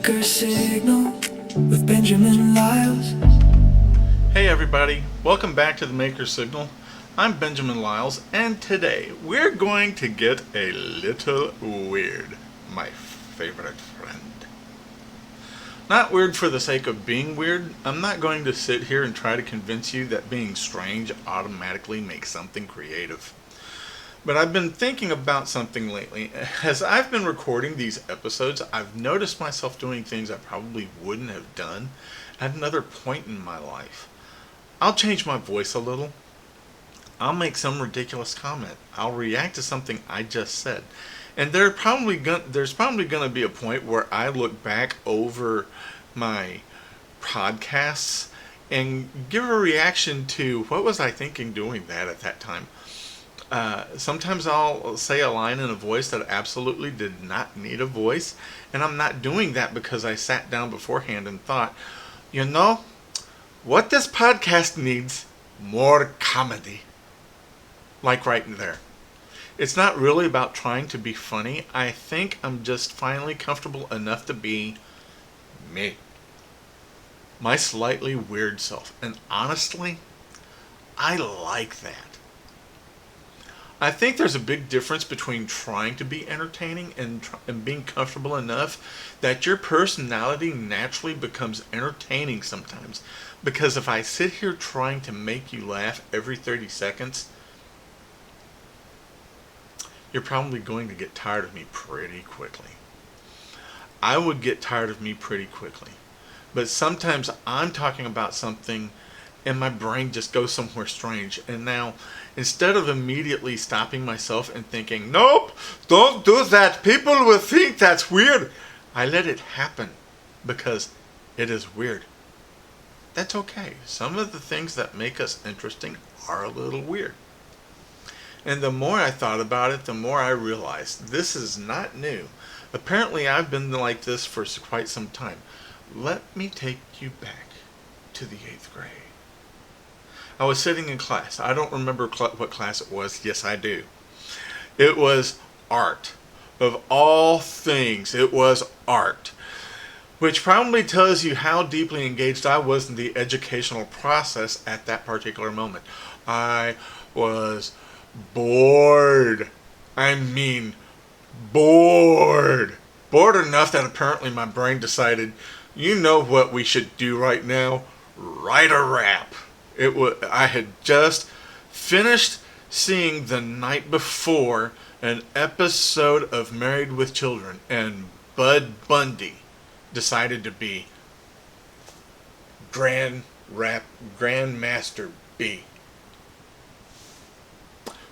Maker Signal with Benjamin Lyles. Hey everybody, welcome back to the Maker Signal. I'm Benjamin Lyles, and today we're going to get a little weird, my favorite friend. Not weird for the sake of being weird. I'm not going to sit here and try to convince you that being strange automatically makes something creative. But I've been thinking about something lately. As I've been recording these episodes, I've noticed myself doing things I probably wouldn't have done at another point in my life. I'll change my voice a little. I'll make some ridiculous comment. I'll react to something I just said. And there's probably going to be a point where I look back over my podcasts and give a reaction to what was I thinking doing that at that time. Sometimes I'll say a line in a voice that absolutely did not need a voice, and I'm not doing that because I sat down beforehand and thought, you know, what this podcast needs? More comedy. Like right there. It's not really about trying to be funny. I think I'm just finally comfortable enough to be me. My slightly weird self. And honestly, I like that. I think there's a big difference between trying to be entertaining and being comfortable enough that your personality naturally becomes entertaining sometimes. Because if I sit here trying to make you laugh every 30 seconds, you're probably going to get tired of me pretty quickly. I would get tired of me pretty quickly. But sometimes I'm talking about something and my brain just goes somewhere strange. And now, instead of immediately stopping myself and thinking, nope, don't do that, people will think that's weird, I let it happen because it is weird. That's okay. Some of the things that make us interesting are a little weird. And the more I thought about it, the more I realized this is not new. Apparently I've been like this for quite some time. Let me take you back to the 8th grade. I was sitting in class. I don't remember what class it was. Yes, I do. It was art. Of all things, it was art. Which probably tells you how deeply engaged I was in the educational process at that particular moment. I was bored. I mean, bored. Bored enough that apparently my brain decided, you know what we should do right now? Write a rap. I had just finished seeing the night before an episode of Married with Children, and Bud Bundy decided to be Grandmaster B.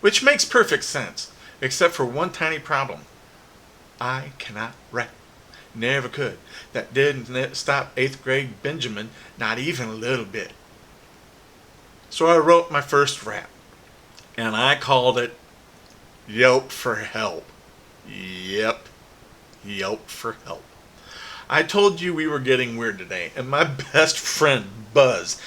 Which makes perfect sense, except for one tiny problem. I cannot rap. Never could. That didn't stop 8th grade Benjamin, not even a little bit. So I wrote my first rap, and I called it Yelp for Help. Yep, Yelp for Help. I told you we were getting weird today, and my best friend, Buzz,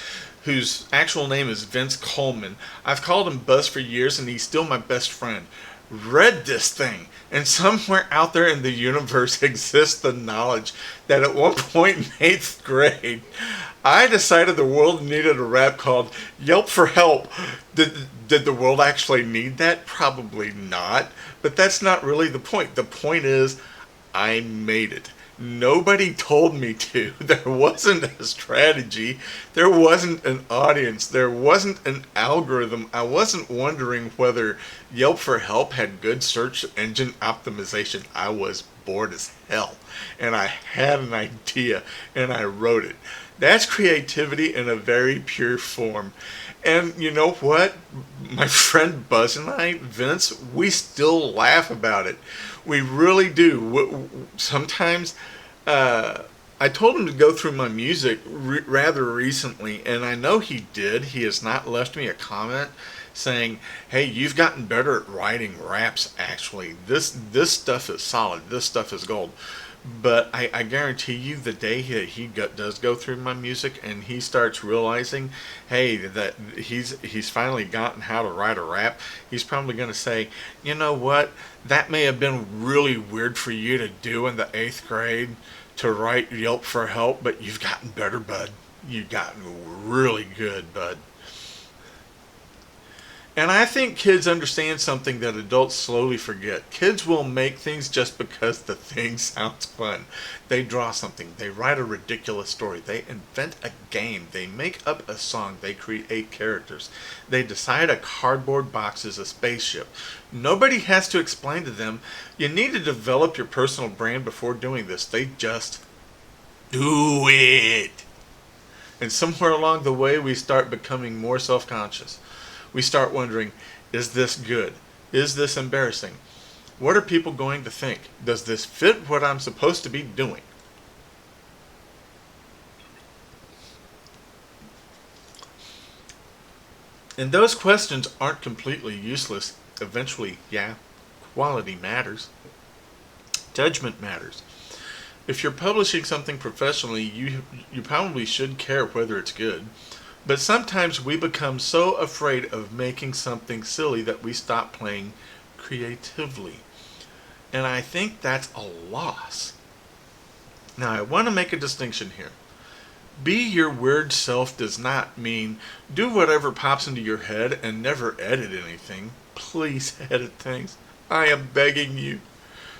whose actual name is Vince Coleman, I've called him Buzz for years, and he's still my best friend, read this thing, and somewhere out there in the universe exists the knowledge that at one point in 8th grade, I decided the world needed a rap called Yelp for Help. Did the world actually need that? Probably not. But that's not really the point. The point is, I made it. Nobody told me to. There wasn't a strategy. There wasn't an audience. There wasn't an algorithm. I wasn't wondering whether Yelp for Help had good search engine optimization. I was bored as hell. And I had an idea, and I wrote it. That's creativity in a very pure form. And you know what? My friend Buzz and I, Vince, we still laugh about it. We really do. Sometimes I told him to go through my music rather recently, and I know he did. He has not left me a comment saying, hey, you've gotten better at writing raps, actually. This stuff is solid. This stuff is gold. But I guarantee you the day he does go through my music and he starts realizing, hey, that he's finally gotten how to write a rap, he's probably going to say, you know what, that may have been really weird for you to do in the 8th grade, to write Yelp for help, but you've gotten better, bud. You've gotten really good, bud. And I think kids understand something that adults slowly forget. Kids will make things just because the thing sounds fun. They draw something. They write a ridiculous story. They invent a game. They make up a song. They create characters. They decide a cardboard box is a spaceship. Nobody has to explain to them, you need to develop your personal brand before doing this. They just do it. And somewhere along the way, we start becoming more self-conscious. We start wondering, is this good? Is this embarrassing? What are people going to think? Does this fit what I'm supposed to be doing? And those questions aren't completely useless. Eventually, yeah, quality matters. Judgment matters. If you're publishing something professionally, you probably should care whether it's good. But sometimes we become so afraid of making something silly that we stop playing creatively. And I think that's a loss. Now, I want to make a distinction here. Be your weird self does not mean do whatever pops into your head and never edit anything. Please edit things. I am begging you.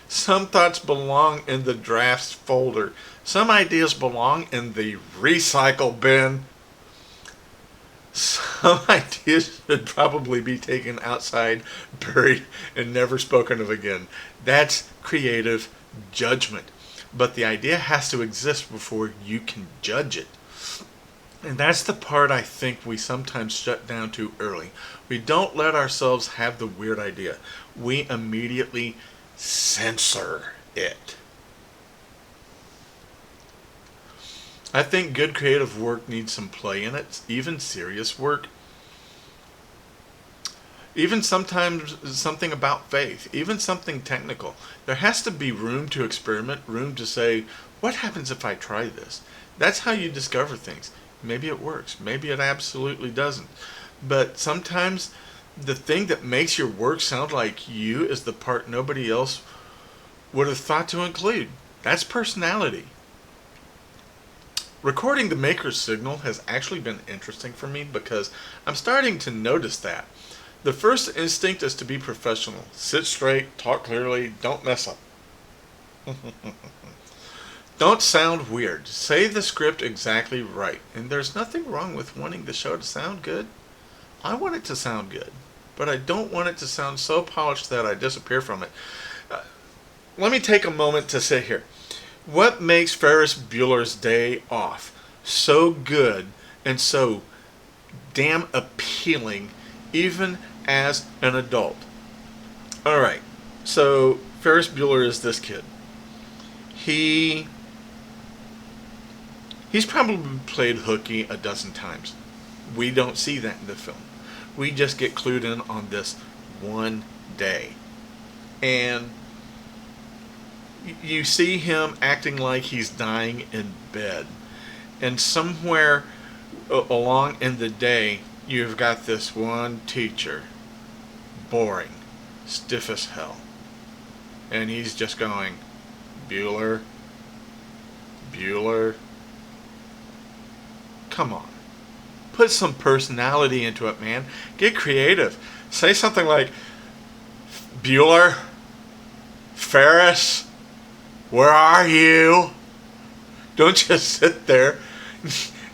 Some thoughts belong in the drafts folder. Some ideas belong in the recycle bin. Some ideas should probably be taken outside, buried, and never spoken of again. That's creative judgment. But the idea has to exist before you can judge it. And that's the part I think we sometimes shut down too early. We don't let ourselves have the weird idea. We immediately censor it. I think good creative work needs some play in it, even serious work. Even sometimes something about faith, even something technical. There has to be room to experiment, room to say, what happens if I try this? That's how you discover things. Maybe it works, maybe it absolutely doesn't. But sometimes the thing that makes your work sound like you is the part nobody else would have thought to include. That's personality. Recording the maker's signal has actually been interesting for me because I'm starting to notice that. The first instinct is to be professional. Sit straight, talk clearly, don't mess up. Don't sound weird. Say the script exactly right. And there's nothing wrong with wanting the show to sound good. I want it to sound good. But I don't want it to sound so polished that I disappear from it. Let me take a moment to sit here. What makes Ferris Bueller's Day Off so good and so damn appealing even as an adult? Alright, so Ferris Bueller is this kid. He's probably played hooky a dozen times. We don't see that in the film. We just get clued in on this one day. And you see him acting like he's dying in bed. And somewhere along in the day, you've got this one teacher, boring, stiff as hell. And he's just going, Bueller, Bueller, come on. Put some personality into it, man. Get creative. Say something like, Bueller, Ferris, where are you? Don't just sit there.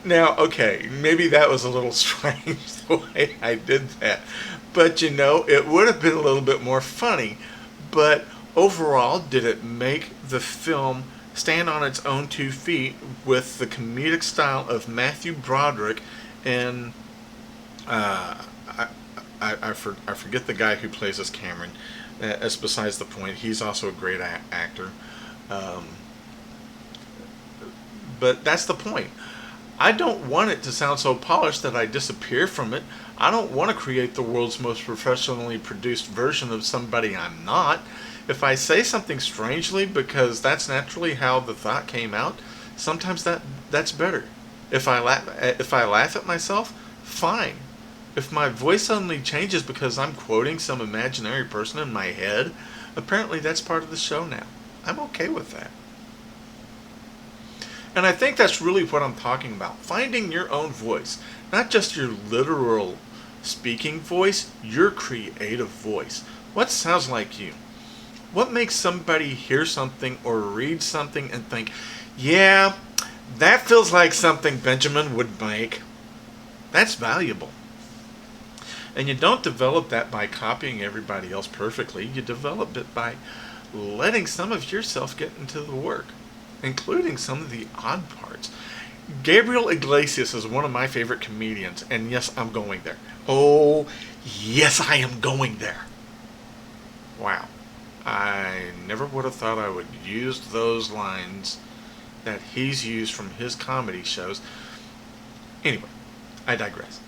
Now, okay, maybe that was a little strange the way I did that. But you know, it would have been a little bit more funny. But overall, did it make the film stand on its own 2 feet with the comedic style of Matthew Broderick and I forget the guy who plays as Cameron. That's besides the point. He's also a great actor. But that's the point. I don't want it to sound so polished that I disappear from it. I don't want to create the world's most professionally produced version of somebody I'm not. If I say something strangely because that's naturally how the thought came out, sometimes that's better. If I laugh at myself, fine. If my voice suddenly changes because I'm quoting some imaginary person in my head, apparently that's part of the show now. I'm okay with that. And I think that's really what I'm talking about. Finding your own voice. Not just your literal speaking voice, your creative voice. What sounds like you? What makes somebody hear something or read something and think, yeah, that feels like something Benjamin would make? That's valuable. And you don't develop that by copying everybody else perfectly. You develop it by letting some of yourself get into the work, including some of the odd parts. Gabriel Iglesias is one of my favorite comedians, and yes, I'm going there. Oh, yes, I am going there. Wow. I never would have thought I would use those lines that he's used from his comedy shows. Anyway, I digress.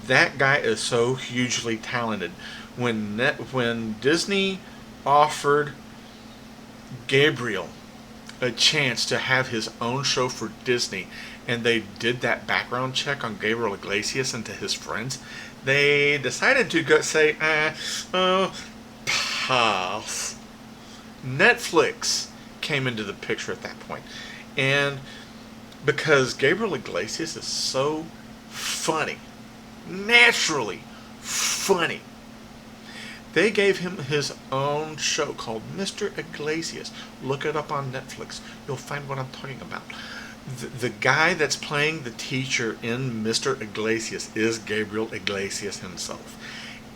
That guy is so hugely talented. When Disney offered Gabriel a chance to have his own show for Disney, and they did that background check on Gabriel Iglesias and to his friends, they decided to say, pass. Netflix came into the picture at that point, and because Gabriel Iglesias is so funny, naturally funny, they gave him his own show called Mr. Iglesias. Look it up on Netflix. You'll find what I'm talking about. The guy that's playing the teacher in Mr. Iglesias is Gabriel Iglesias himself.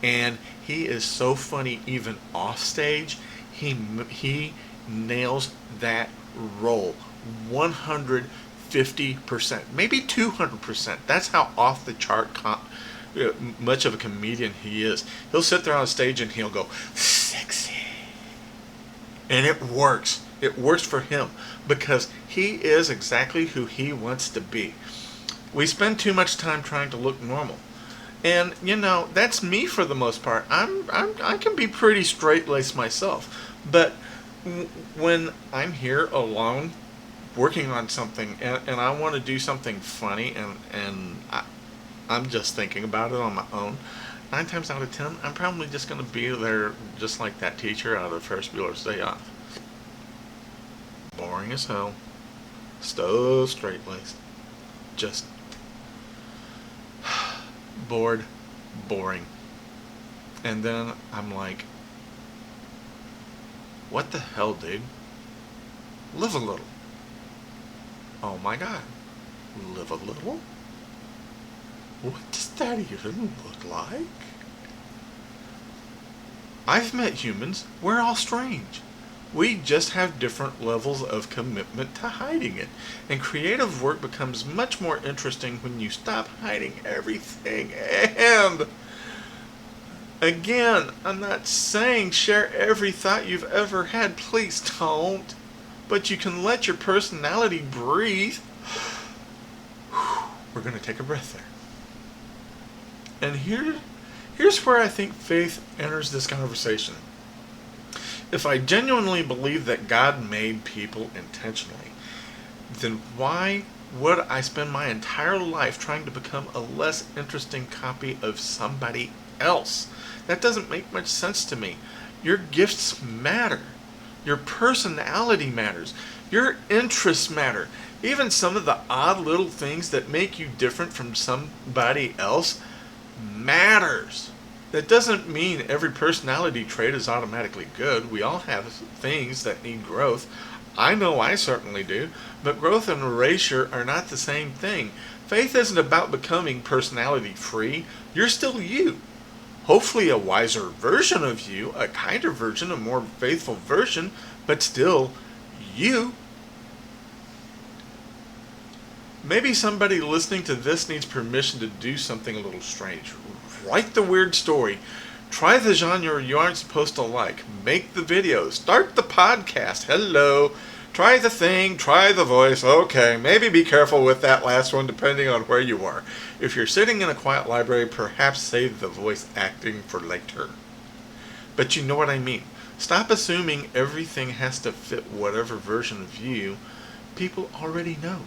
And he is so funny even off stage. He nails that role 150%, maybe 200%. That's how off the chart much of a comedian he is. He'll sit there on stage and he'll go, sexy. And it works. It works for him because he is exactly who he wants to be. We spend too much time trying to look normal. And, that's me for the most part. I can be pretty straight-laced myself. But when I'm here alone working on something and I want to do something funny and I'm just thinking about it on my own, 9 times out of 10, I'm probably just going to be there just like that teacher out of Ferris Bueller's Day Off. Boring as hell. So straight-laced. Just bored, boring. And then I'm like, what the hell, dude? Live a little. Oh my God. Live a little? What does that even look like? I've met humans. We're all strange. We just have different levels of commitment to hiding it. And creative work becomes much more interesting when you stop hiding everything. And again, I'm not saying share every thought you've ever had. Please don't. But you can let your personality breathe. We're going to take a breath there. And here's where I think faith enters this conversation. If I genuinely believe that God made people intentionally, then why would I spend my entire life trying to become a less interesting copy of somebody else? That doesn't make much sense to me. Your gifts matter. Your personality matters. Your interests matter. Even some of the odd little things that make you different from somebody else matters. That doesn't mean every personality trait is automatically good. We all have things that need growth. I know I certainly do. But growth and erasure are not the same thing. Faith isn't about becoming personality free. You're still you. Hopefully a wiser version of you, a kinder version, a more faithful version, but still you. Maybe somebody listening to this needs permission to do something a little strange. Write the weird story. Try the genre you aren't supposed to like. Make the videos. Start the podcast. Hello. Try the thing. Try the voice. Okay, maybe be careful with that last one depending on where you are. If you're sitting in a quiet library, perhaps save the voice acting for later. But you know what I mean. Stop assuming everything has to fit whatever version of you people already know.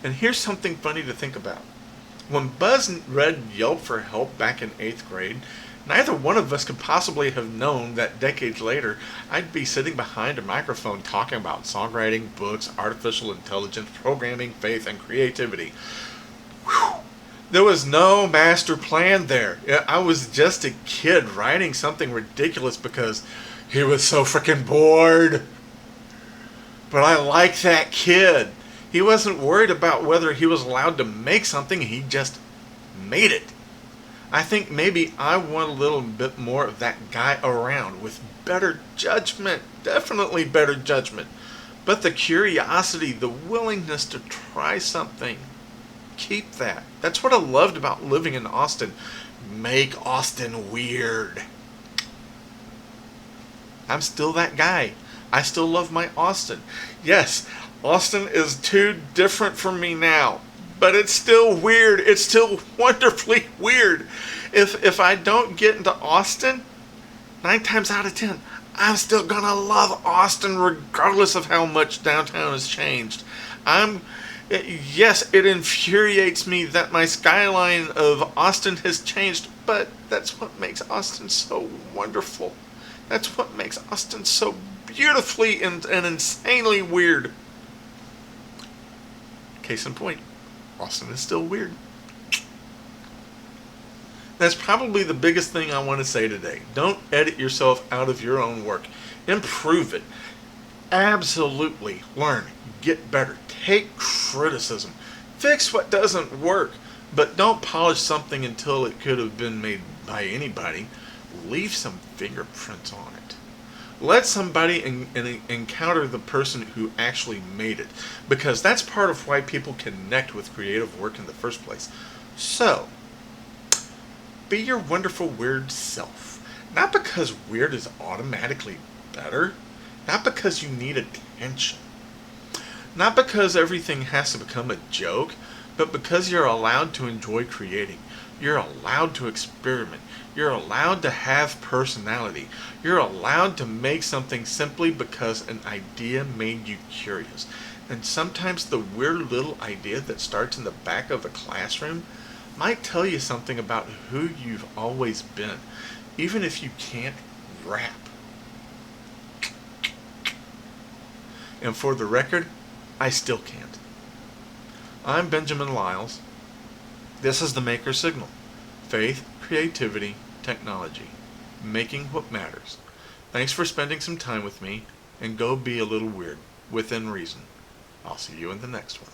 And here's something funny to think about. When Buzz read Yelp for help back in 8th grade, Neither one of us could possibly have known that decades later I'd be sitting behind a microphone talking about songwriting, books, artificial intelligence, programming, faith, and creativity. Whew. There was no master plan there. I was just a kid writing something ridiculous because he was so freaking bored. But I like that kid. He wasn't worried about whether he was allowed to make something, he just made it. I think maybe I want a little bit more of that guy around with better judgment, definitely better judgment. But the curiosity, the willingness to try something, keep that. That's what I loved about living in Austin. Make Austin weird. I'm still that guy. I still love my Austin. Yes, Austin is too different from me now, but it's still weird. It's still wonderfully weird. If I don't get into Austin, 9 times out of 10, I'm still gonna love Austin regardless of how much downtown has changed. Yes, it infuriates me that my skyline of Austin has changed, but that's what makes Austin so wonderful. That's what makes Austin so beautifully and insanely weird. Case in point, Austin is still weird. That's probably the biggest thing I want to say today. Don't edit yourself out of your own work. Improve it. Absolutely learn. Get better. Take criticism. Fix what doesn't work. But don't polish something until it could have been made by anybody. Leave some fingerprints on it. Let somebody encounter the person who actually made it, because that's part of why people connect with creative work in the first place. So, be your wonderful weird self. Not because weird is automatically better, not because you need attention, not because everything has to become a joke, but because you're allowed to enjoy creating. You're allowed to experiment. You're allowed to have personality. You're allowed to make something simply because an idea made you curious. And sometimes the weird little idea that starts in the back of a classroom might tell you something about who you've always been, even if you can't rap. And for the record, I still can't. I'm Benjamin Lyles. This is the Maker Signal. Faith, creativity, technology. Making what matters. Thanks for spending some time with me, and go be a little weird, within reason. I'll see you in the next one.